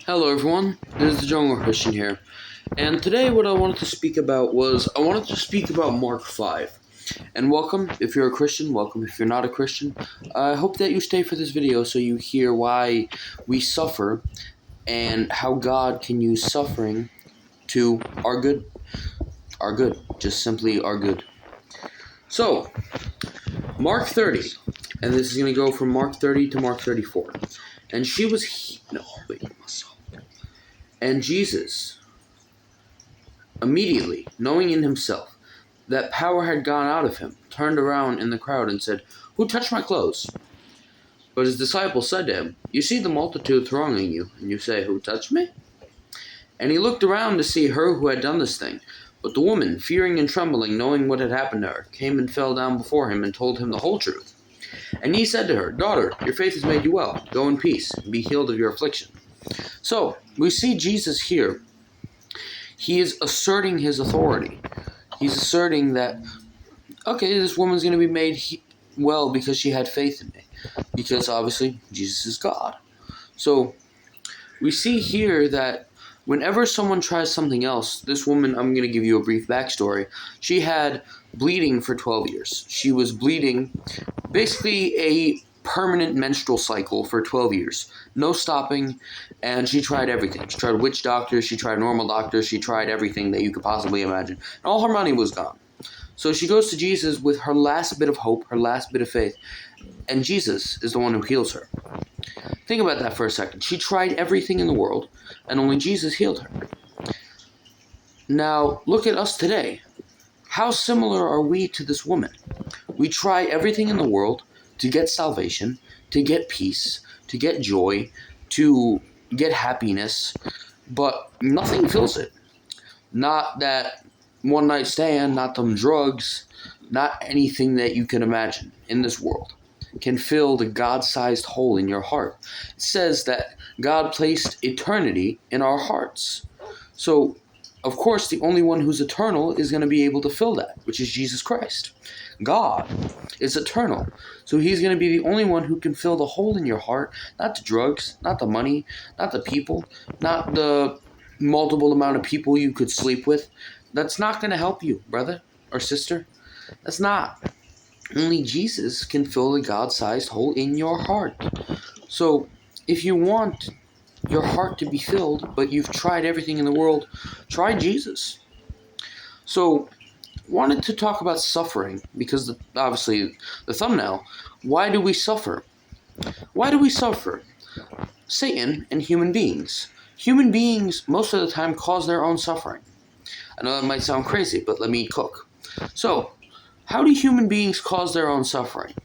Hello everyone, this is the Jungle Christian here, and today what I wanted to speak about Mark 5. And welcome if you're a Christian, welcome if you're not a Christian. I hope that you stay for this video so you hear why we suffer and how God can use suffering to our good, just simply our good. So, Mark 30, and this is going to go from Mark 30 to Mark 34. And And Jesus, immediately, knowing in himself that power had gone out of him, turned around in the crowd and said, "Who touched my clothes?" But his disciples said to him, "You see the multitude thronging you, and you say, 'Who touched me?'" And he looked around to see her who had done this thing. But the woman, fearing and trembling, knowing what had happened to her, came and fell down before him and told him the whole truth. And he said to her, "Daughter, your faith has made you well. Go in peace, and be healed of your affliction." So, we see Jesus here. He is asserting his authority. He's asserting that, okay, this woman's going to be made well because she had faith in me. Because obviously, Jesus is God. So, we see here that whenever someone tries something else, this woman, I'm going to give you a brief backstory. She had bleeding for 12 years. She was bleeding, basically a permanent menstrual cycle for 12 years. No stopping, and she tried everything. She tried witch doctors, she tried normal doctors, she tried everything that you could possibly imagine. And all her money was gone. So she goes to Jesus with her last bit of hope, her last bit of faith, and Jesus is the one who heals her. Think about that for a second. She tried everything in the world, and only Jesus healed her. Now, look at us today. How similar are we to this woman? We try everything in the world to get salvation, to get peace, to get joy, to get happiness, but nothing fills it. Not that one night stand, not them drugs, not anything that you can imagine in this world can fill the God-sized hole in your heart. It says that God placed eternity in our hearts. So, of course, the only one who's eternal is going to be able to fill that, which is Jesus Christ. God is eternal. So he's going to be the only one who can fill the hole in your heart, not the drugs, not the money, not the people, not the multiple amount of people you could sleep with. That's not going to help you, brother or sister. That's not. Only Jesus can fill the God-sized hole in your heart. So if you want your heart to be filled, but you've tried everything in the world, try Jesus. So, wanted to talk about suffering, because obviously the thumbnail, why do we suffer? Why do we suffer? Satan and human beings. Human beings, most of the time, cause their own suffering. I know that might sound crazy, but let me cook. So, how do human beings cause their own suffering?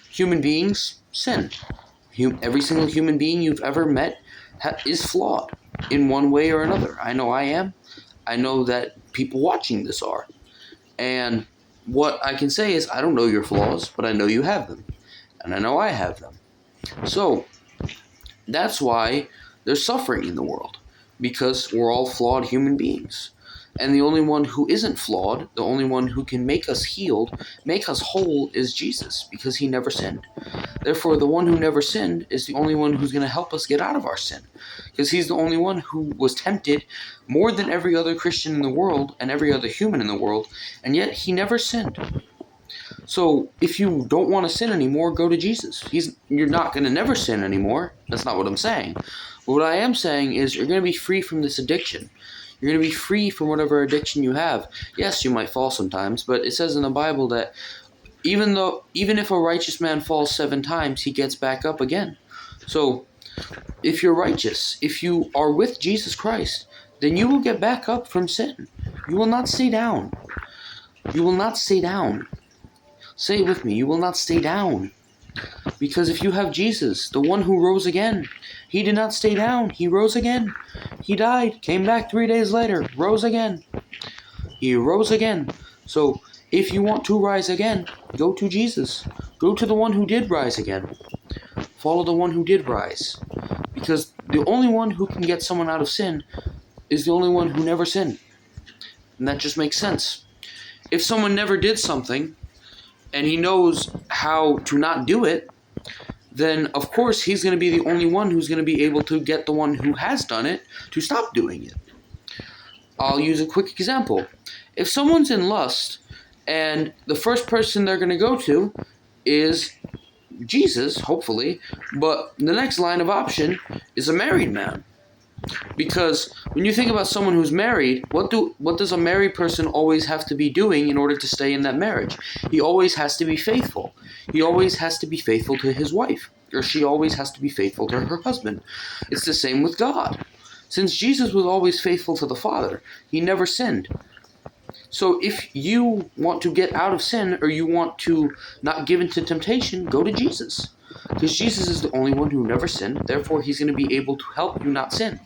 Human beings sin. Every single human being you've ever met is flawed in one way or another. I know I am. I know that people watching this are. And what I can say is I don't know your flaws, but I know you have them. And I know I have them. So, that's why there's suffering in the world. Because we're all flawed human beings. And the only one who isn't flawed, the only one who can make us healed, make us whole, is Jesus, because he never sinned. Therefore, the one who never sinned is the only one who's going to help us get out of our sin, because he's the only one who was tempted more than every other Christian in the world and every other human in the world, and yet he never sinned. So, if you don't want to sin anymore, go to Jesus. You're not going to never sin anymore. That's not what I'm saying. But what I am saying is you're going to be free from this addiction. You're going to be free from whatever addiction you have. Yes, you might fall sometimes, but it says in the Bible that even if a righteous man falls 7 times, he gets back up again. So, if you're righteous, if you are with Jesus Christ, then you will get back up from sin. You will not stay down. You will not stay down. Say it with me, you will not stay down. Because if you have Jesus, the one who rose again, he did not stay down. He rose again. He died, came back 3 days later, rose again. He rose again. So, if you want to rise again, go to Jesus. Go to the one who did rise again. Follow the one who did rise. Because the only one who can get someone out of sin is the only one who never sinned. And that just makes sense. If someone never did something, and he knows how to not do it, then of course he's going to be the only one who's going to be able to get the one who has done it to stop doing it. I'll use a quick example. If someone's in lust and the first person they're going to go to is Jesus, hopefully, but the next line of option is a married man. Because when you think about someone who's married, what does a married person always have to be doing in order to stay in that marriage? He always has to be faithful. He always has to be faithful to his wife, or she always has to be faithful to her husband. It's the same with God. Since Jesus was always faithful to the Father, he never sinned. So if you want to get out of sin, or you want to not give into temptation, go to Jesus. Because Jesus is the only one who never sinned, therefore he's going to be able to help you not sin.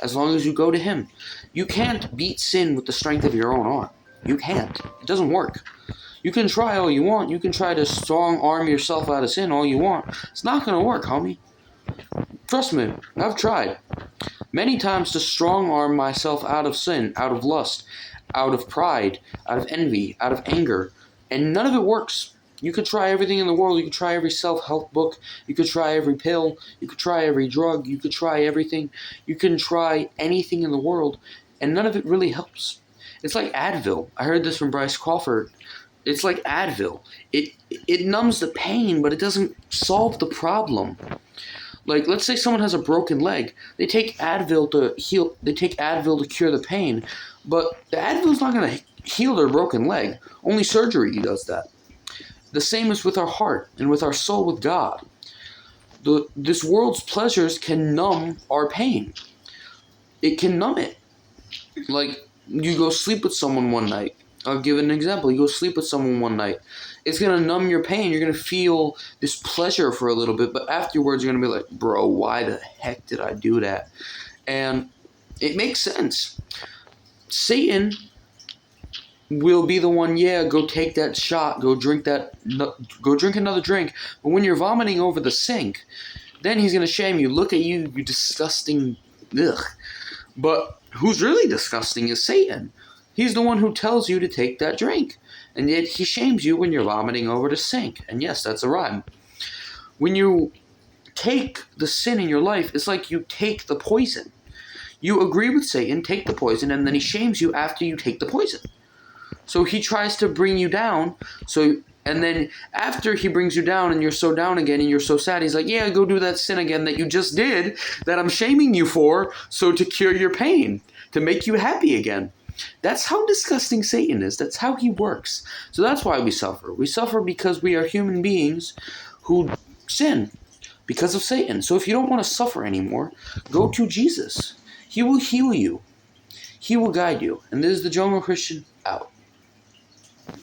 As long as you go to him. You can't beat sin with the strength of your own arm. You can't. It doesn't work. You can try all you want. You can try to strong arm yourself out of sin all you want. It's not going to work, homie. Trust me, I've tried many times to strong arm myself out of sin, out of lust, out of pride, out of envy, out of anger, and none of it works. You could try everything in the world. You could try every self-help book. You could try every pill. You could try every drug. You could try everything. You can try anything in the world, and none of it really helps. It's like Advil. I heard this from Bryce Crawford. It's like Advil. It numbs the pain, but it doesn't solve the problem. Like, let's say someone has a broken leg. They take Advil to heal. They take Advil to cure the pain, but the Advil's not going to heal their broken leg. Only surgery does that. The same is with our heart and with our soul with God. This world's pleasures can numb our pain. It can numb it. Like, you go sleep with someone one night. I'll give an example. You go sleep with someone one night. It's going to numb your pain. You're going to feel this pleasure for a little bit, but afterwards you're going to be like, bro, why the heck did I do that? And it makes sense. Satan will be the one, go take that shot, go drink another drink. But when you're vomiting over the sink, then he's going to shame you. Look at you, you disgusting, ugh. But who's really disgusting is Satan. He's the one who tells you to take that drink. And yet he shames you when you're vomiting over the sink. And yes, that's a rhyme. When you take the sin in your life, it's like you take the poison. You agree with Satan, take the poison, and then he shames you after you take the poison. So he tries to bring you down. And then after he brings you down and you're so down again and you're so sad, he's like, yeah, go do that sin again that you just did that I'm shaming you for, so to cure your pain, to make you happy again. That's how disgusting Satan is. That's how he works. So that's why we suffer. We suffer because we are human beings who sin because of Satan. So if you don't want to suffer anymore, go to Jesus. He will heal you. He will guide you. And this is the Jungle Christian out.